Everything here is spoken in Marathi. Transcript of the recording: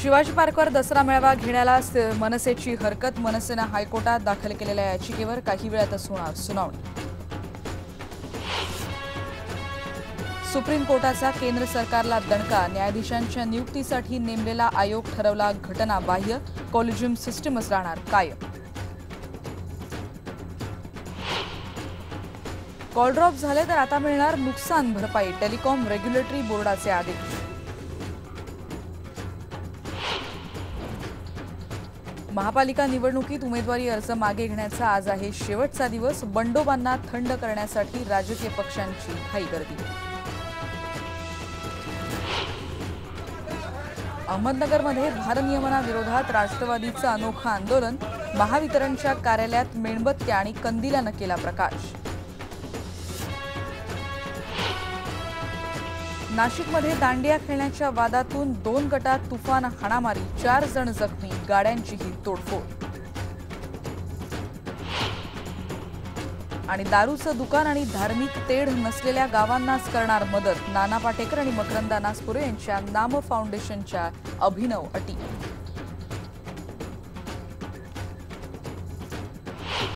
शिवाजी पार्कवर दसरा मेळावा घेण्याला मनसेची हरकत। मनसेने हायकोर्टात दाखल केलेल्या याचिकेवर काही वेळातच होणार सुनावणी। सुप्रीम कोर्टाचा केंद्र सरकारला दणका। न्यायाधीशांच्या नियुक्तीसाठी नेमलेला आयोग ठरवला घटनाबाह्य। कॉलेजियम सिस्टीमच राहणार कायम। कॉल ड्रॉप झाले तर आता मिळणार नुकसान भरपाई। टेलिकॉम रेग्युलेटरी बोर्डाचे आदेश। महापालिका निवडणुकीत उमेदवारी अर्ज मागे घेण्याचा आज आहे शेवटचा दिवस। बंडोबांना थंड करण्यासाठी राजकीय पक्षांची घाई गर्दी। अहमदनगरमध्ये भारनियमनाविरोधात राष्ट्रवादीचं अनोखं आंदोलन। महावितरणच्या कार्यालयात मेणबत्त्या आणि कंदिलानं केला प्रकाश। नाशिकमध्ये दांडिया खेळण्याच्या वादातून 2 गटात तुफान हाणामारी। 4 जण जखमी। गाड्यांचीही तोडफोड। आणि दारूचं दुकान आणि धार्मिक तेढ नसलेल्या गावांनाच करणार मदत। नाना पाटेकर आणि मकरंदा नासपुरे यांच्या नाम फाउंडेशनच्या अभिनव अटी।